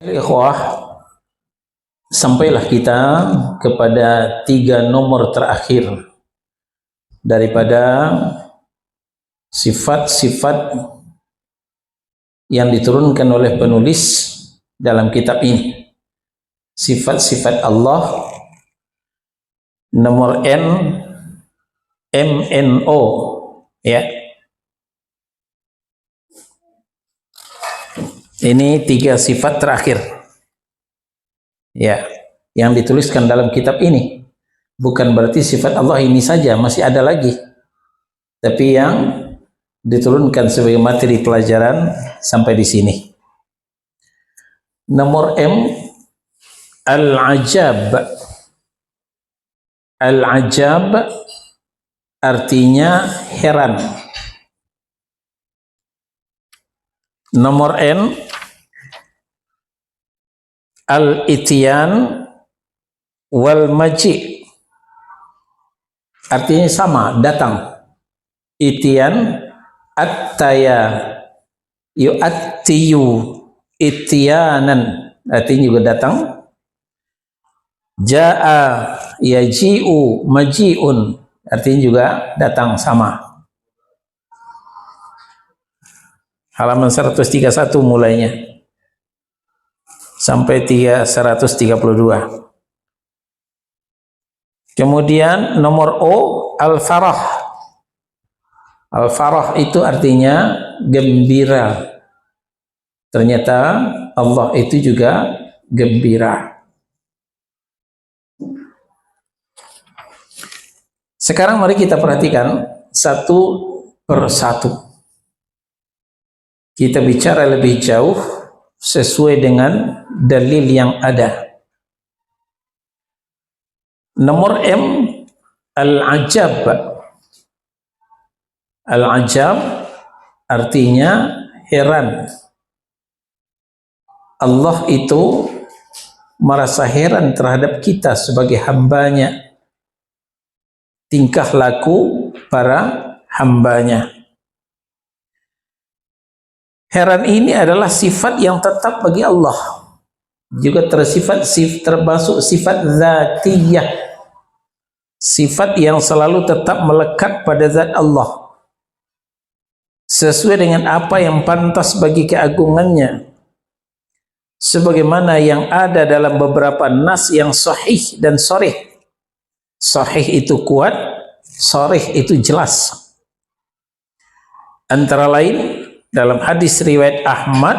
Ikhwah, sampailah kita kepada 3 nomor terakhir daripada sifat-sifat yang diturunkan oleh penulis dalam kitab ini. Sifat-sifat Allah nomor N, MNO, ya. Ini 3 sifat terakhir, ya, yang dituliskan dalam kitab ini. Bukan berarti sifat Allah ini saja, masih ada lagi. Tapi yang diturunkan sebagai materi pelajaran sampai di sini. Nomor M, Al-Ajab. Al-Ajab artinya heran. Nomor N, Al-Ityan wal Maji, artinya sama, datang. Ityan, At-Taya, Yu'attiyu, Ityanan, artinya juga datang. Ja'a, Yaji'u, Maji'un, artinya juga datang, sama. Halaman 131 mulainya sampai 132. Kemudian nomor O, Al-Farah. Al-Farah itu artinya gembira. Ternyata Allah itu juga gembira. Sekarang mari kita perhatikan satu per satu. Kita bicara lebih jauh sesuai dengan dalil yang ada. Nomor M, Al-Ajab. Al-Ajab artinya heran. Allah itu merasa heran terhadap kita sebagai hambanya, tingkah laku para hambanya. Heran ini adalah sifat yang tetap bagi Allah. Juga termasuk sifat zatiyah. Sifat yang selalu tetap melekat pada zat Allah. Sesuai dengan apa yang pantas bagi keagungannya. Sebagaimana yang ada dalam beberapa nas yang sahih dan sharih. Sahih itu kuat, sharih itu jelas. Antara lain dalam hadis riwayat Ahmad,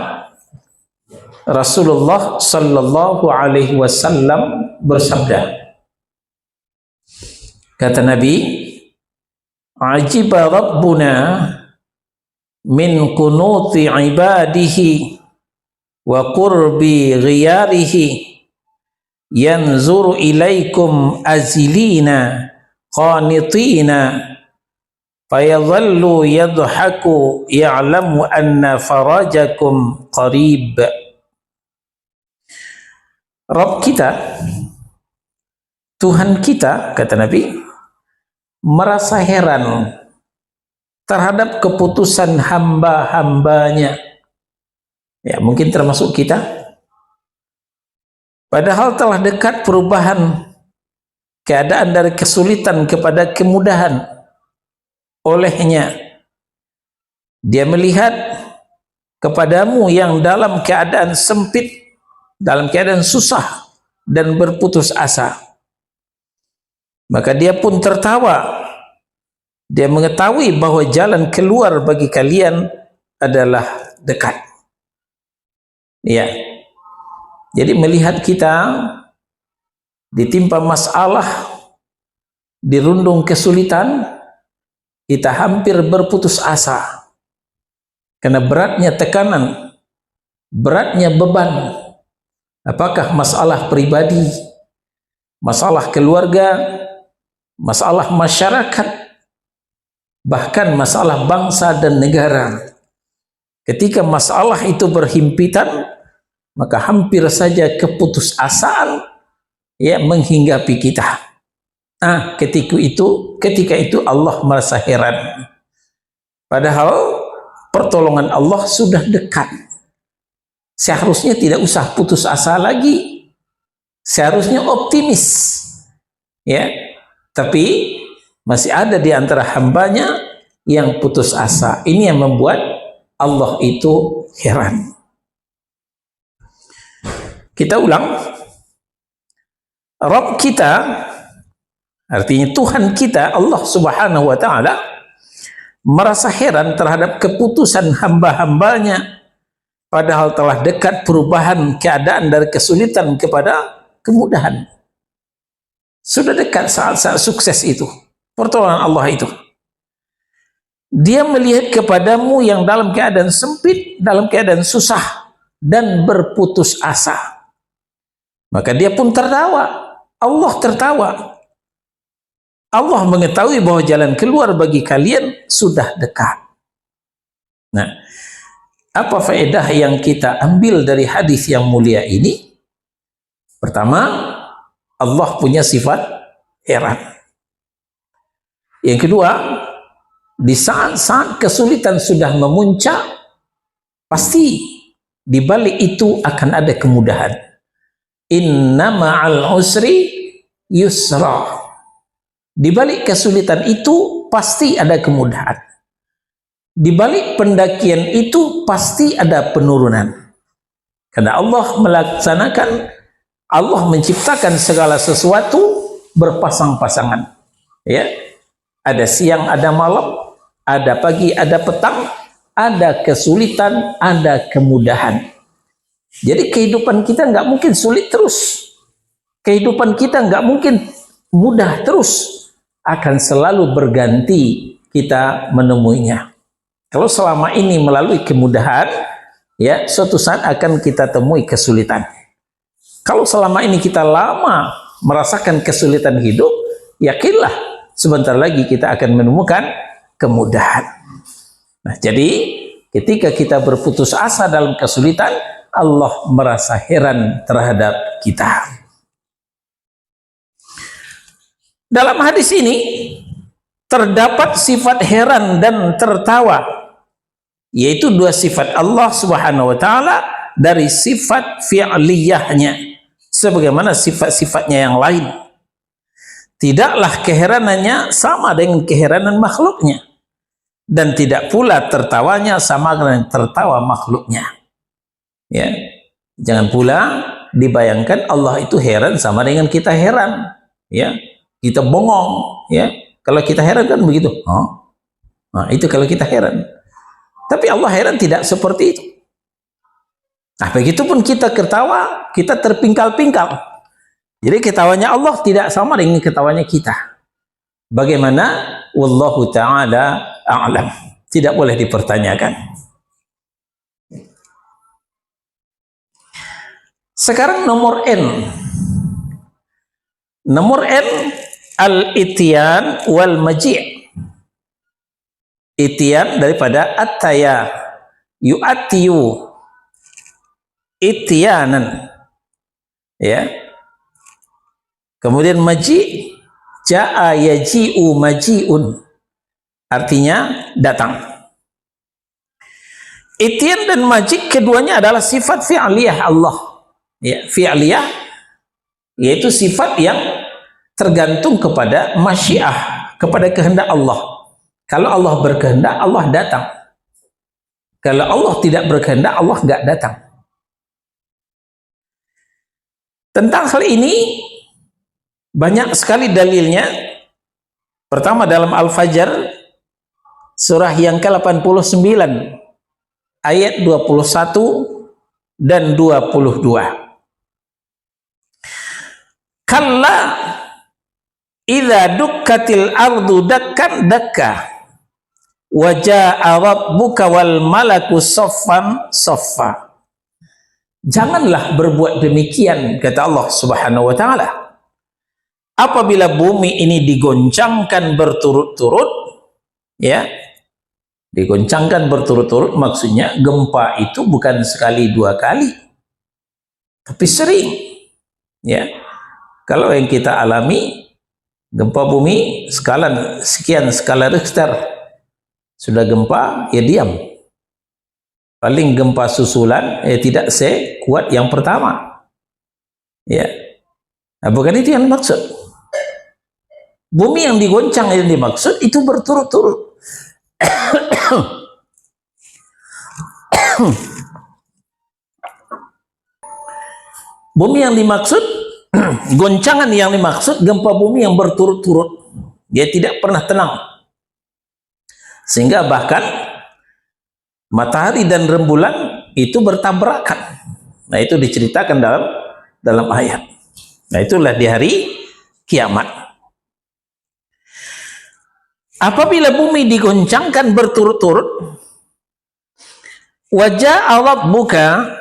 Rasulullah sallallahu alaihi wasallam bersabda, kata Nabi, ajiba rabbuna min kunuti ibadihi wa qurbi ghiyarihi yanzuru ilaikum azilina qanitina fayadhallu yadhaku ya'lamu anna farajakum qarib. Rabb kita, Tuhan kita, kata Nabi, merasa heran terhadap keputusan hamba-hambanya. Ya, mungkin termasuk kita. Padahal telah dekat perubahan keadaan dari kesulitan kepada kemudahan. Olehnya dia melihat kepadamu yang dalam keadaan sempit, dalam keadaan susah dan berputus asa. Maka dia pun tertawa. Dia mengetahui bahwa jalan keluar bagi kalian adalah dekat. Ya. Jadi melihat kita ditimpa masalah, dirundung kesulitan, kita hampir berputus asa karena beratnya tekanan, beratnya beban. Apakah masalah pribadi, masalah keluarga, masalah masyarakat, bahkan masalah bangsa dan negara. Ketika masalah itu berhimpitan, maka hampir saja keputusasaan ya menghinggapi kita. Nah, ketika itu Allah merasa heran. Padahal pertolongan Allah sudah dekat. seharusnya tidak usah putus asa lagi, seharusnya optimis, ya. Tapi masih ada di antara hambanya yang putus asa. Ini yang membuat Allah itu heran. Kita ulang, Rabb kita, artinya Tuhan kita, Allah Subhanahu wa Ta'ala, merasa heran terhadap keputusan hamba-hambanya, padahal telah dekat perubahan keadaan dari kesulitan kepada kemudahan. Sudah dekat saat-saat sukses itu, pertolongan Allah itu. Dia melihat kepadamu yang dalam keadaan sempit, dalam keadaan susah, dan berputus asa. Maka dia pun tertawa. Allah tertawa. Allah mengetahui bahwa jalan keluar bagi kalian sudah dekat. Nah, apa faedah yang kita ambil dari hadis yang mulia ini? Pertama, Allah punya sifat heran. Yang kedua, di saat-saat kesulitan sudah memuncak, pasti di balik itu akan ada kemudahan. Inna ma'al usri yusra. Di balik kesulitan itu pasti ada kemudahan. Di balik pendakian itu pasti ada penurunan. Karena Allah melaksanakan, Allah menciptakan segala sesuatu berpasang-pasangan. Ya, ada siang, ada malam, ada pagi, ada petang, ada kesulitan, ada kemudahan. Jadi kehidupan kita nggak mungkin sulit terus. Kehidupan kita nggak mungkin mudah terus. Akan selalu berganti kita menemuinya. Kalau selama ini melalui kemudahan, ya suatu saat akan kita temui kesulitan. Kalau selama ini kita lama merasakan kesulitan hidup, yakinlah sebentar lagi kita akan menemukan kemudahan. Nah, jadi ketika kita berputus asa dalam kesulitan, Allah merasa heran terhadap kita. Dalam hadis ini terdapat sifat heran dan tertawa, yaitu dua sifat Allah Subhanahu wa Ta'ala dari sifat fi'liyahnya, sebagaimana sifat-sifatnya yang lain. Tidaklah keheranannya sama dengan keheranan makhluknya, dan tidak pula tertawanya sama dengan tertawa makhluknya. Ya, jangan pula dibayangkan Allah itu heran sama dengan kita heran. Ya, kita bongong. Ya, kalau kita heran kan begitu. Oh, nah, itu kalau kita heran. Tapi Allah heran tidak seperti itu. Nah, begitupun kita ketawa, kita terpingkal-pingkal. Jadi ketawanya Allah tidak sama dengan ketawanya kita. Bagaimana? Wallahu ta'ala a'lam. Tidak boleh dipertanyakan. Sekarang nomor N. Nomor N, al-ityan wal maji'. Ityan daripada at-taya, yu'atiyu, ityanan. Ya. Kemudian maji', ja'a yaji'u maji'un. Artinya datang. Ityan dan maji' keduanya adalah sifat fi'liyah Allah. Ya, fi'liyah yaitu sifat yang tergantung kepada masyiah, kepada kehendak Allah. Kalau Allah berkehendak, Allah datang. Kalau Allah tidak berkehendak, Allah nggak datang. Tentang hal ini banyak sekali dalilnya. Pertama dalam Al-Fajr surah yang ke-89 ayat 21 dan 22. Kalla idza dukkatil ardu dakkan dakka wa jaa rabbuka wal malaku saffan saffa. Janganlah berbuat demikian, kata Allah Subhanahu wa Ta'ala. Apabila bumi ini digoncangkan berturut-turut, ya, digoncangkan berturut-turut maksudnya gempa itu bukan sekali dua kali, tapi sering. Ya, kalau yang kita alami gempa bumi skala sekian skala Richter, sudah gempa ya diam. paling gempa susulan tidak sekuat yang pertama. Ya, nah, bukan itu yang dimaksud. Bumi yang digoncang yang dimaksud itu berturut-turut. Bumi yang dimaksud, goncangan yang dimaksud, gempa bumi yang berturut-turut. Dia tidak pernah tenang. Sehingga bahkan matahari dan rembulan itu bertabrakan. Nah, itu diceritakan dalam ayat. Nah, itulah di hari kiamat. Apabila bumi digoncangkan berturut-turut, wajah rabbuka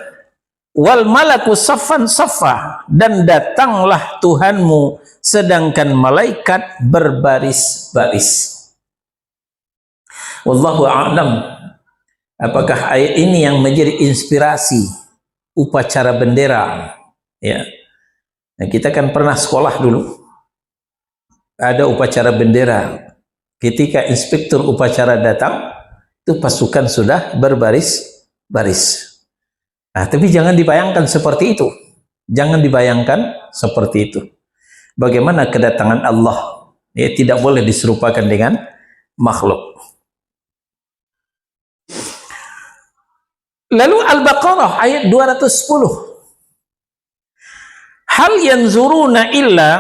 wal malaku saffan saffa, dan datanglah Tuhanmu sedangkan malaikat berbaris-baris. Wallahu a'lam. Apakah ayat ini yang menjadi inspirasi upacara bendera? Ya, nah, kita kan pernah sekolah dulu, ada upacara bendera. Ketika inspektur upacara datang, itu pasukan sudah berbaris-baris. Nah, tapi jangan dibayangkan seperti itu. Jangan dibayangkan seperti itu. Bagaimana kedatangan Allah? Ya, tidak boleh diserupakan dengan makhluk. Lalu Al-Baqarah ayat 210. Hal yanzuruna illa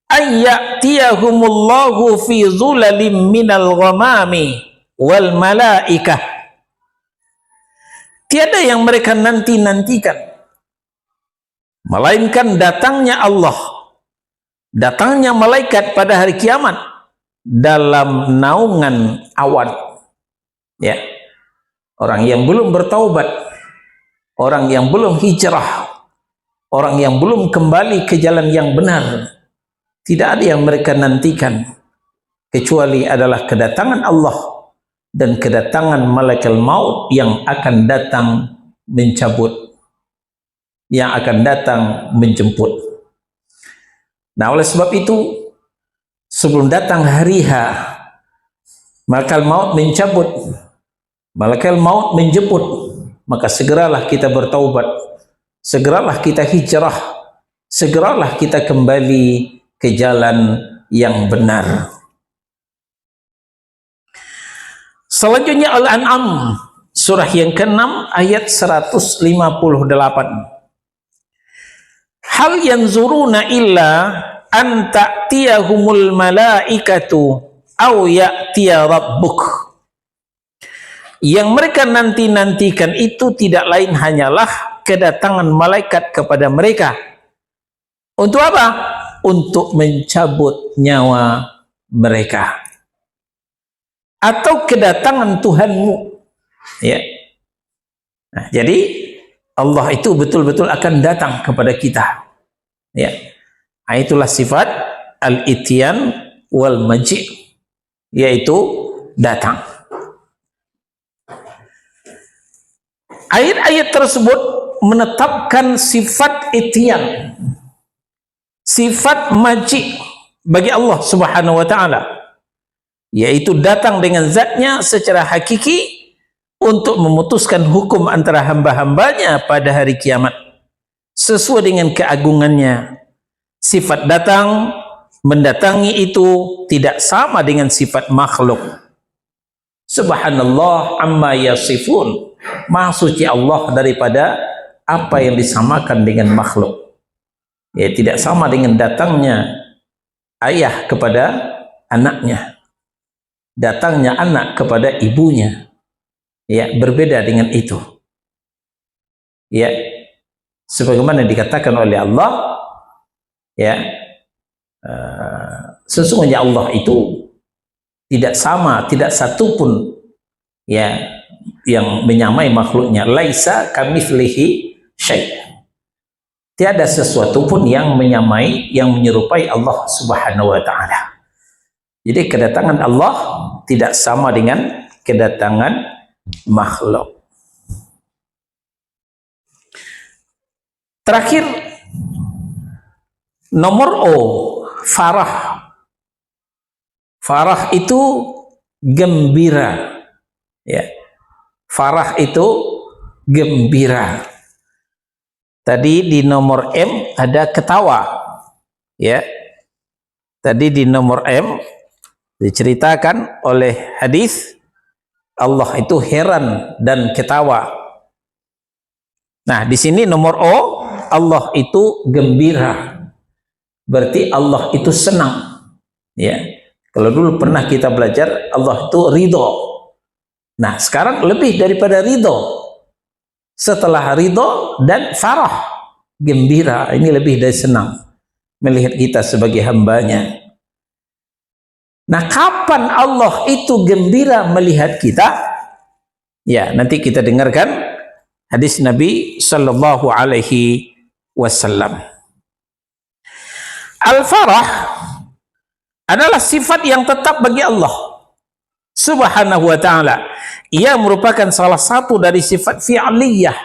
ayyatiyahumullahu fi zulalim minal ghamami wal malaikah. Tiada yang mereka nanti-nantikan melainkan datangnya Allah, datangnya malaikat pada hari kiamat dalam naungan awan. Ya. Orang yang belum bertaubat, orang yang belum hijrah, orang yang belum kembali ke jalan yang benar, tidak ada yang mereka nantikan kecuali adalah kedatangan Allah dan kedatangan malaikat maut yang akan datang mencabut, yang akan datang menjemput. Nah, oleh sebab itu, sebelum datang hari H, malaikat maut mencabut, malaikat maut menjemput, maka segeralah kita bertaubat, segeralah kita hijrah, segeralah kita kembali ke jalan yang benar. Selanjutnya Al-An'am surah yang ke-6 ayat 158. Hal yanzuruna illa an ta'tiyahumul malaikatu aw ya'tiya rabbuk. Yang mereka nanti-nantikan itu tidak lain hanyalah kedatangan malaikat kepada mereka. Untuk apa? Untuk mencabut nyawa mereka. Atau kedatangan Tuhanmu. Ya. Nah, jadi Allah itu betul-betul akan datang kepada kita. Ya. Nah, itulah sifat al-ityan wal maji', yaitu datang. Ayat-ayat tersebut menetapkan sifat ityan, sifat maji' bagi Allah Subhanahu wa ta'ala, yaitu datang dengan zatnya secara hakiki untuk memutuskan hukum antara hamba-hambanya pada hari kiamat sesuai dengan keagungannya. Sifat datang, mendatangi itu tidak sama dengan sifat makhluk. Subhanallah amma yasifun. Maha suci Allah daripada apa yang disamakan dengan makhluk. Ya, tidak sama dengan datangnya ayah kepada anaknya, datangnya anak kepada ibunya. Ya, berbeda dengan itu. Ya, sebagaimana dikatakan oleh Allah, ya, sesungguhnya Allah itu tidak sama, tidak satu pun, ya, yang menyamai makhluknya. Laisa kamitslihi syai'. Tiada sesuatu pun yang menyamai, yang menyerupai Allah Subhanahu wa ta'ala. Jadi kedatangan Allah tidak sama dengan kedatangan makhluk. Terakhir, nomor O, farah. Farah itu gembira. Ya. Farah itu gembira. Tadi di nomor M ada ketawa, ya. Tadi di nomor M diceritakan oleh hadis Allah itu heran dan ketawa. Nah, di sini nomor O, Allah itu gembira. Berarti Allah itu senang. Ya. Kalau dulu pernah kita belajar Allah itu ridho. Nah, sekarang lebih daripada ridho. Setelah ridho dan farah, gembira, ini lebih dari senang melihat kita sebagai hambanya. Nah, kapan Allah itu gembira melihat kita? Ya, nanti kita dengarkan hadis Nabi Sallallahu Alaihi Wasallam. Al-farah adalah sifat yang tetap bagi Allah Subhanahu wa ta'ala. Ia merupakan salah satu dari sifat fi'liyah,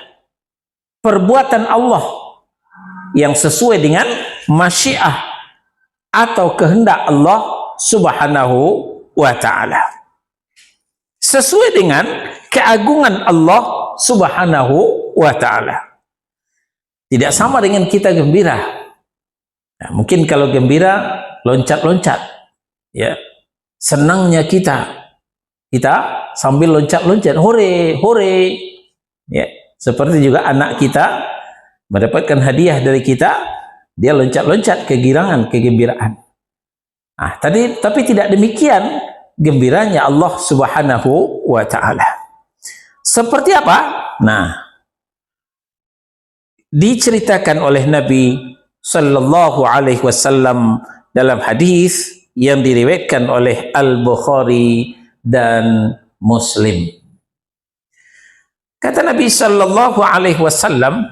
perbuatan Allah yang sesuai dengan masyiah atau kehendak Allah Subhanahu wa ta'ala, sesuai dengan keagungan Allah Subhanahu wa ta'ala. Tidak sama dengan kita gembira. Nah, mungkin kalau gembira loncat-loncat, ya, senangnya kita sambil loncat-loncat, hore, hore, ya. Seperti juga anak kita mendapatkan hadiah dari kita, dia loncat-loncat, kegirangan, kegembiraan. Nah, tapi tidak demikian gembiranya Allah Subhanahu wa ta'ala. Seperti apa? Nah, diceritakan oleh Nabi Sallallahu Alaihi Wasallam dalam hadis yang diriwayatkan oleh Al-Bukhari dan Muslim. Kata Nabi Sallallahu Alaihi Wasallam,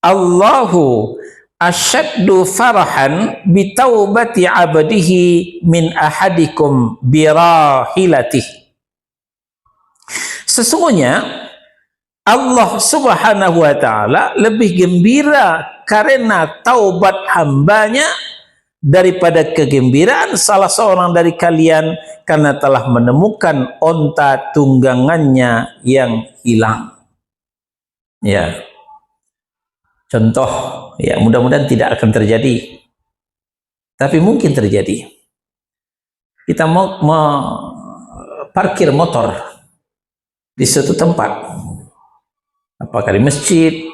Allahu asyaddu farahan bitaubati abdihi min ahadikum birahilatih. Sesungguhnya Allah Subhanahu wa ta'ala lebih gembira karena taubat hambanya daripada kegembiraan salah seorang dari kalian karena telah menemukan onta tunggangannya yang hilang. Ya, contoh, ya, mudah-mudahan tidak akan terjadi, tapi mungkin terjadi. Kita mau parkir motor di suatu tempat, apakah di masjid,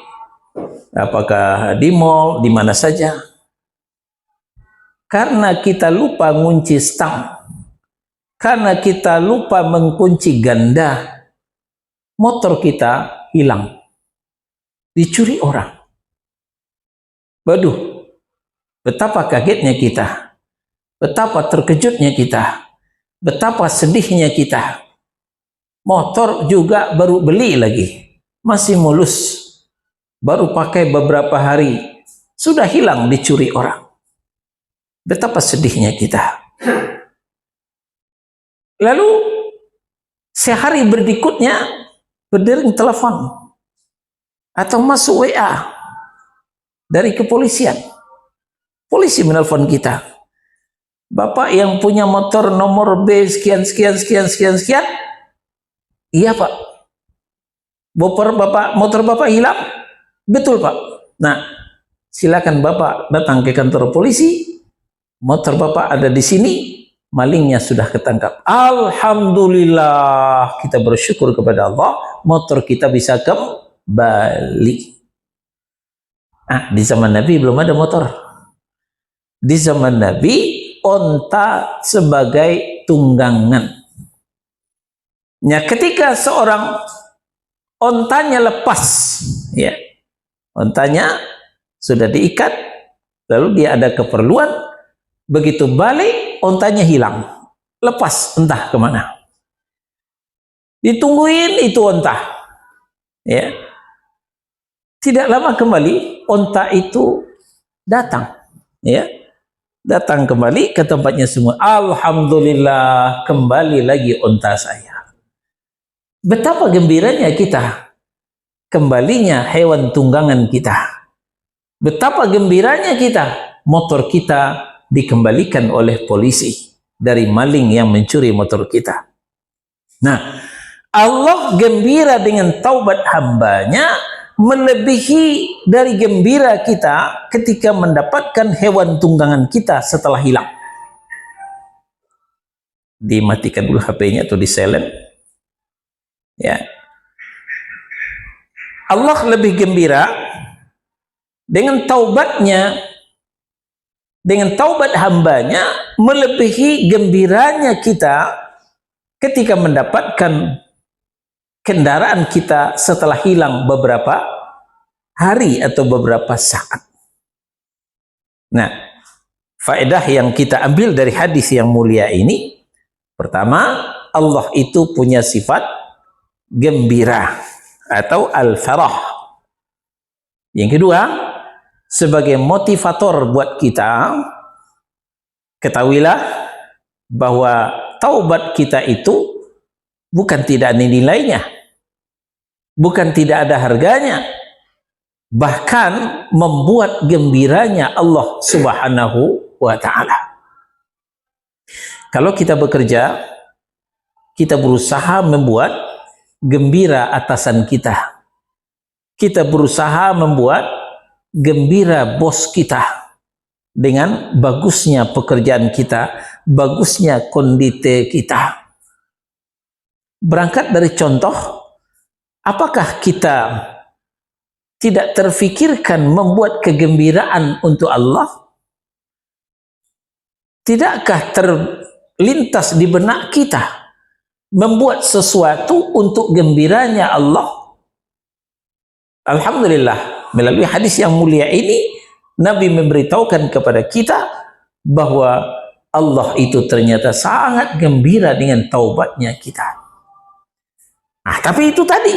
apakah di mall, di mana saja. Karena kita lupa ngunci stang, karena kita lupa mengunci ganda, motor kita hilang, dicuri orang. Waduh, betapa kagetnya kita, betapa terkejutnya kita, betapa sedihnya kita. Motor juga baru beli lagi, masih mulus, baru pakai beberapa hari, sudah hilang, dicuri orang. Betapa sedihnya kita. Lalu sehari berikutnya berdering telepon atau masuk WA dari kepolisian. Polisi menelpon kita. Bapak yang punya motor nomor B sekian sekian sekian sekian sekian. Iya, Pak. Motor Bapak hilang? Betul, Pak. Nah, silakan Bapak datang ke kantor polisi. Motor Bapak ada di sini, malingnya sudah ketangkap. Alhamdulillah, kita bersyukur kepada Allah, motor kita bisa kembali. Di zaman Nabi belum ada motor. Di zaman Nabi, onta sebagai tunggangan. Ya, ketika seorang ontanya lepas, ya, ontanya sudah diikat, lalu dia ada keperluan, begitu balik, ontanya hilang, lepas entah kemana. Ditungguin itu onta, ya. Tidak lama kembali, onta itu datang, ya, datang kembali ke tempatnya semua. Alhamdulillah, kembali lagi onta saya. Betapa gembiranya kita, kembalinya hewan tunggangan kita. Betapa gembiranya kita, motor kita dikembalikan oleh polisi dari maling yang mencuri motor kita. Nah, Allah gembira dengan taubat hambanya melebihi dari gembira kita ketika mendapatkan hewan tunggangan kita setelah hilang. Dimatikan dulu HP-nya atau di silent. Ya. Allah lebih gembira dengan taubatnya, dengan taubat hambanya melebihi gembiranya kita ketika mendapatkan kendaraan kita setelah hilang beberapa hari atau beberapa saat. Nah, faedah yang kita ambil dari hadis yang mulia ini, pertama, Allah itu punya sifat gembira atau al-farah. Yang kedua, sebagai motivator buat kita, ketahuilah bahwa taubat kita itu bukan tidak ada nilainya, bukan tidak ada harganya, bahkan membuat gembiranya Allah Subhanahu wa ta'ala. Kalau kita bekerja, kita berusaha membuat gembira atasan kita. Kita berusaha membuat gembira bos kita dengan bagusnya pekerjaan kita, bagusnya kondisi kita. Berangkat dari contoh, apakah kita tidak terfikirkan membuat kegembiraan untuk Allah? Tidakkah terlintas di benak kita membuat sesuatu untuk gembiranya Allah? Alhamdulillah, melalui hadis yang mulia ini Nabi memberitahukan kepada kita bahwa Allah itu ternyata sangat gembira dengan taubatnya kita. Nah, tapi itu tadi,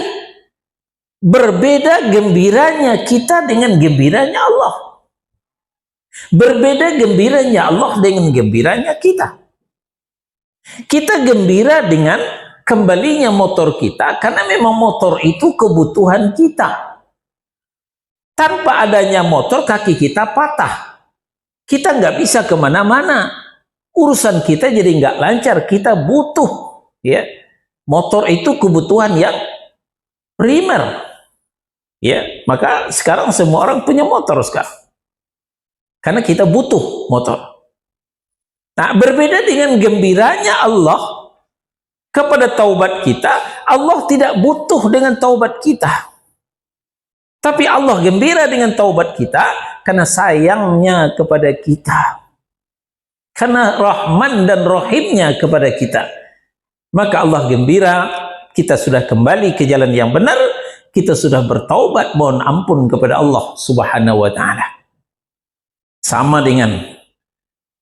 berbeda gembiranya kita dengan gembiranya Allah. Berbeda gembiranya Allah dengan gembiranya kita. Kita gembira dengan kembalinya motor kita karena memang motor itu kebutuhan kita. Tanpa adanya motor, kaki kita patah. Kita nggak bisa kemana-mana. Urusan kita jadi nggak lancar. Kita butuh, ya, motor itu kebutuhan yang primer. Ya, maka sekarang semua orang punya motor sekarang. Karena kita butuh motor. Nah, berbeda dengan gembiranya Allah kepada taubat kita, Allah tidak butuh dengan taubat kita. Tapi Allah gembira dengan taubat kita karena sayangnya kepada kita. Karena Rahman dan Rahimnya kepada kita. Maka Allah gembira, kita sudah kembali ke jalan yang benar, kita sudah bertaubat, mohon ampun kepada Allah Subhanahu wa ta'ala. Sama dengan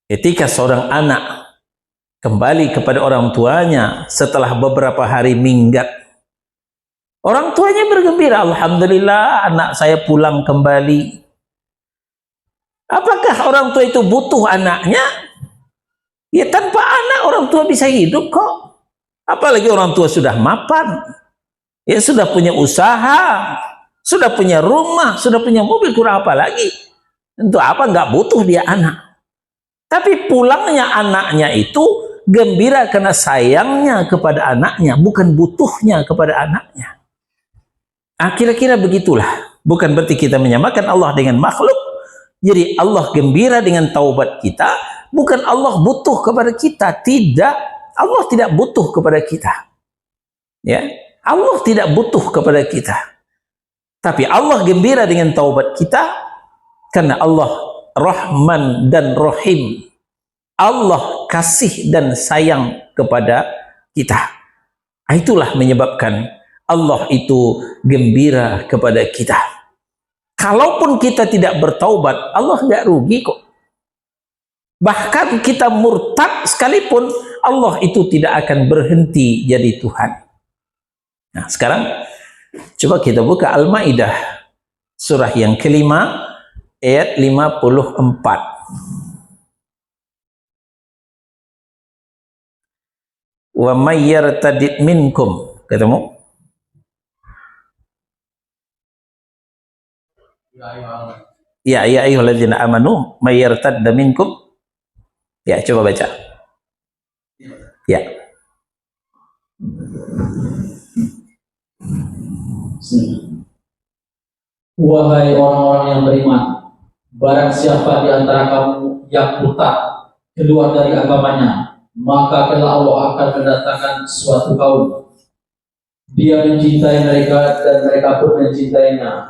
ketika seorang anak kembali kepada orang tuanya setelah beberapa hari minggat. Orang tuanya bergembira, alhamdulillah anak saya pulang kembali. Apakah orang tua itu butuh anaknya? Ya, tanpa anak orang tua bisa hidup kok. Apalagi orang tua sudah mapan, ya sudah punya usaha, sudah punya rumah, sudah punya mobil, kurang apa lagi? Untuk apa? Nggak butuh dia anak. Tapi pulangnya anaknya itu gembira karena sayangnya kepada anaknya, bukan butuhnya kepada anaknya. Kira-kira begitulah. Bukan berarti kita menyamakan Allah dengan makhluk. Jadi Allah gembira dengan taubat kita. Bukan Allah butuh kepada kita. Tidak. Allah tidak butuh kepada kita. Ya, Allah tidak butuh kepada kita. Tapi Allah gembira dengan taubat kita karena Allah Rahman dan Rahim. Allah kasih dan sayang kepada kita. Itulah menyebabkan Allah itu gembira kepada kita. Kalaupun kita tidak bertaubat, Allah nggak rugi kok. Bahkan kita murtad sekalipun, Allah itu tidak akan berhenti jadi Tuhan. Nah, sekarang coba kita buka Al-Maidah surah yang kelima ayat 54. Wa may yartadid minkum, ketemu? Ya ayyuhalladzina amanu may yartadda minkum. Ya, coba baca. Ya. Wahai orang-orang yang beriman, barang siapa di antara kamu yang murtad keluar dari agamanya, maka kelak Allah akan mendatangkan suatu kaum. Dia mencintai mereka dan mereka pun mencintainya,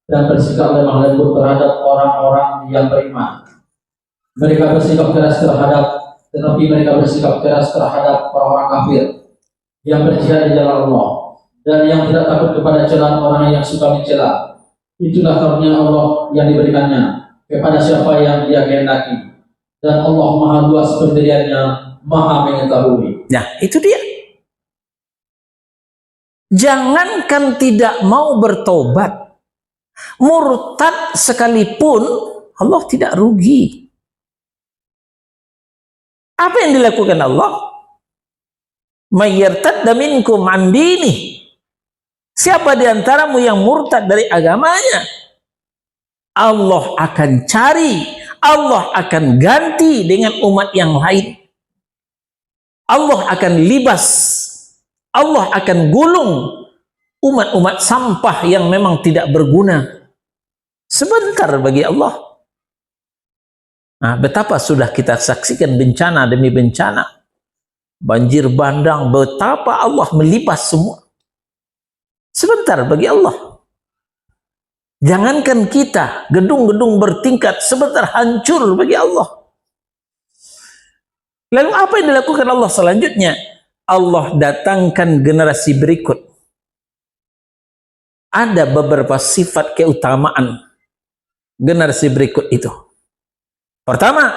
dan bersikap lemah lembut terhadap orang-orang yang beriman. Mereka bersikap keras terhadap orang-orang kafir yang berjihad di jalan Allah dan yang tidak takut kepada celaan orang yang suka mencela. Itulah karunia Allah yang diberikannya kepada siapa yang Dia kehendaki, dan Allah Maha luas pemberiannya, Maha mengetahui. Nah, itu dia. Jangankan tidak mau bertobat, murtad sekalipun Allah tidak rugi. Apa yang dilakukan Allah? Mayyartadda minkum an dinihi. Siapa di antaramu yang murtad dari agamanya, Allah akan cari, Allah akan ganti dengan umat yang lain. Allah akan libas, Allah akan gulung umat-umat sampah yang memang tidak berguna. Sebentar bagi Allah. Nah, betapa sudah kita saksikan bencana demi bencana. Banjir bandang, betapa Allah melibas semua. Sebentar bagi Allah. Jangankan kita, gedung-gedung bertingkat sebentar hancur bagi Allah. Lalu apa yang dilakukan Allah selanjutnya? Allah datangkan generasi berikut. Ada beberapa sifat keutamaan generasi berikut itu. Pertama,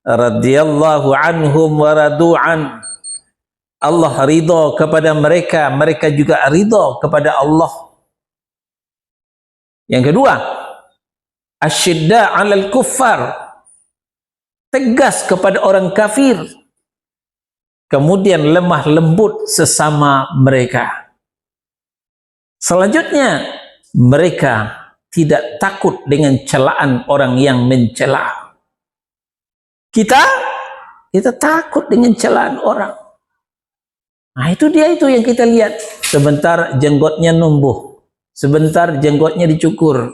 radhiyallahu anhum wa radu'an. Allah ridha kepada mereka, mereka juga ridha kepada Allah. Yang kedua, asyidda 'alal kuffar, tegas kepada orang kafir. Kemudian lemah lembut sesama mereka. Selanjutnya, mereka tidak takut dengan celaan orang yang mencela. Kita takut dengan celaan orang. Nah, itu dia itu yang kita lihat. Sebentar jenggotnya numbuh, sebentar jenggotnya dicukur.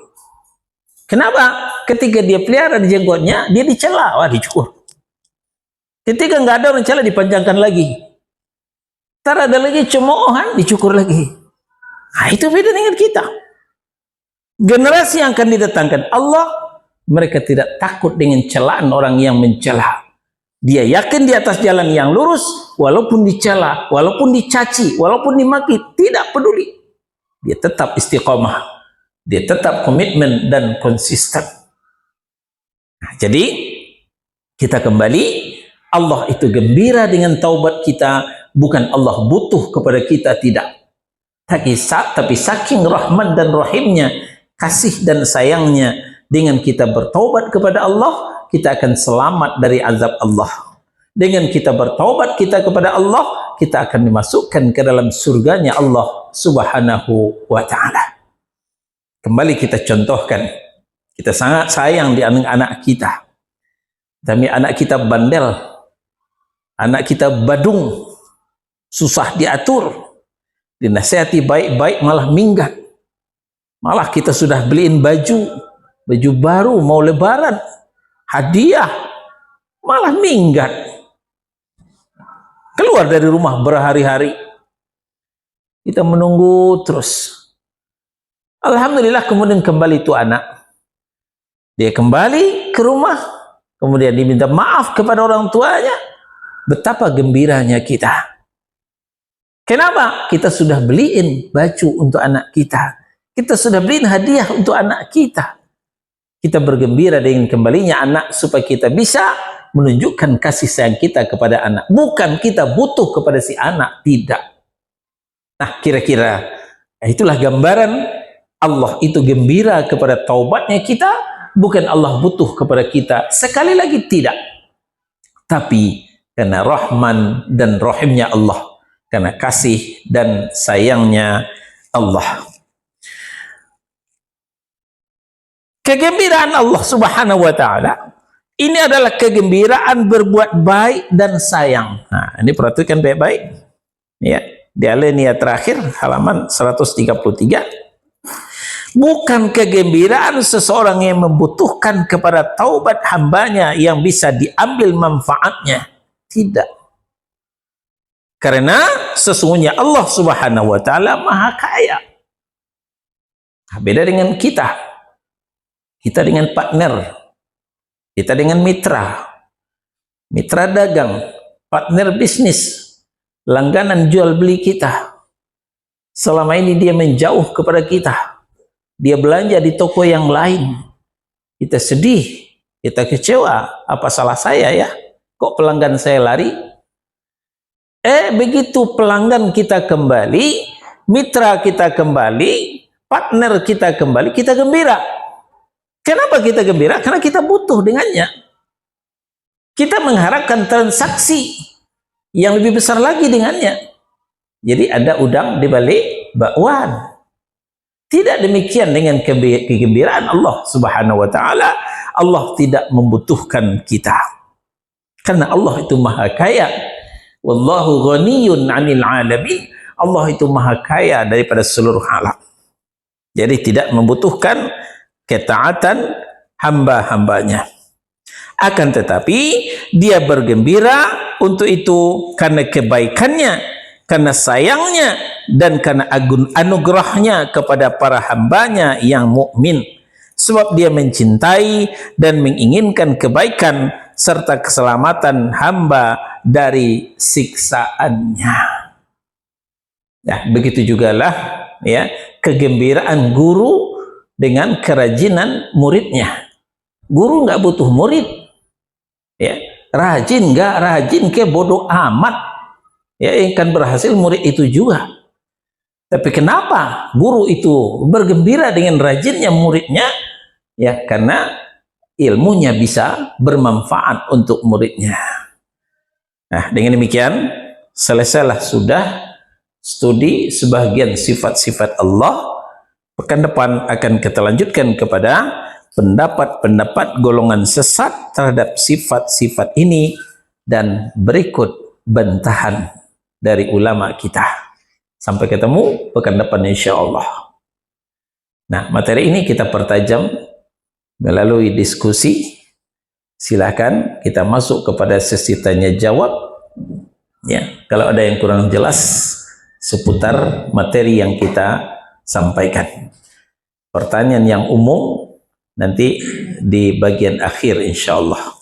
Kenapa? Ketika dia pelihara di jenggotnya, dia dicela, wah dicukur. Ketika nggak ada orang cela, dipanjangkan lagi. Ntar ada lagi cemoohan, dicukur lagi. Nah, itu beda dengan kita. Generasi yang akan didatangkan Allah, mereka tidak takut dengan celaan orang yang mencela. Dia yakin di atas jalan yang lurus, walaupun dicela, walaupun dicaci, walaupun dimaki, tidak peduli. Dia tetap istiqomah, dia tetap komitmen dan konsisten. Nah, jadi kita kembali, Allah itu gembira dengan taubat kita, bukan Allah butuh kepada kita, tidak. Tapi saking rahmat dan rahimnya, kasih dan sayangnya, dengan kita bertaubat kepada Allah, kita akan selamat dari azab Allah. Dengan kita bertaubat kita kepada Allah, kita akan dimasukkan ke dalam surganya Allah Subhanahu wa ta'ala. Kembali kita contohkan, kita sangat sayang di anak-anak kita. Tapi anak kita bandel, anak kita badung, susah diatur, dinasihati baik-baik malah minggat. Malah kita sudah beliin baju baru mau lebaran, hadiah, malah minggat. Keluar dari rumah berhari-hari. Kita menunggu terus. Alhamdulillah kemudian kembali itu anak. Dia kembali ke rumah, kemudian diminta maaf kepada orang tuanya. Betapa gembiranya kita. Kenapa? Kita sudah beliin baju untuk anak kita. Kita sudah beliin hadiah untuk anak kita. Kita bergembira dengan kembalinya anak supaya kita bisa menunjukkan kasih sayang kita kepada anak. Bukan kita butuh kepada si anak, tidak. Nah, kira-kira itulah gambaran Allah itu gembira kepada taubatnya kita, bukan Allah butuh kepada kita. Sekali lagi tidak. Tapi karena rahman dan rahimnya Allah, karena kasih dan sayangnya Allah. Kegembiraan Allah Subhanahu wa ta'ala ini adalah kegembiraan berbuat baik dan sayang. Nah, ini perhatikan baik-baik. Ya, di alinea terakhir halaman 133. Bukan kegembiraan seseorang yang membutuhkan kepada taubat hambanya yang bisa diambil manfaatnya. Tidak. Karena sesungguhnya Allah Subhanahu wa taala Maha Kaya. Beda dengan kita. Kita dengan partner. Kita dengan mitra. Mitra dagang, partner bisnis, langganan jual beli kita. Selama ini dia menjauh kepada kita. Dia belanja di toko yang lain. Kita sedih, kita kecewa. Apa salah saya ya? Kok pelanggan saya lari? Begitu pelanggan kita kembali, mitra kita kembali, partner kita kembali, kita gembira. Kenapa kita gembira? Karena kita butuh dengannya. Kita mengharapkan transaksi yang lebih besar lagi dengannya. Jadi ada udang di balik bakwan. Tidak demikian dengan kegembiraan Allah Subhanahu wa taala. Allah tidak membutuhkan kita. Karena Allah itu Maha Kaya. Wallahu ghaniyun 'anil 'alamin. Allah itu Maha Kaya daripada seluruh alam. Jadi tidak membutuhkan ketaatan hamba-hambanya. Akan tetapi dia bergembira untuk itu karena kebaikannya, karena sayangnya, dan karena anugerahnya kepada para hambanya yang mukmin. Sebab dia mencintai dan menginginkan kebaikan serta keselamatan hamba dari siksaannya. Nah, begitu jugalah ya kegembiraan guru dengan kerajinan muridnya. Guru nggak butuh murid. Ya, rajin nggak rajin ke bodoh amat. Ya, yang kan berhasil murid itu juga. Tapi kenapa guru itu bergembira dengan rajinnya muridnya? Ya, karena ilmunya bisa bermanfaat untuk muridnya. Nah, dengan demikian selesailah sudah studi sebagian sifat-sifat Allah. Pekan depan akan kita lanjutkan kepada pendapat-pendapat golongan sesat terhadap sifat-sifat ini dan berikut bantahan dari ulama kita. Sampai ketemu pekan depan insya-Allah. Nah, materi ini kita pertajam melalui diskusi. Silakan kita masuk kepada sesi tanya jawab. Ya, kalau ada yang kurang jelas seputar materi yang kita sampaikan. Pertanyaan yang umum nanti di bagian akhir insya Allah.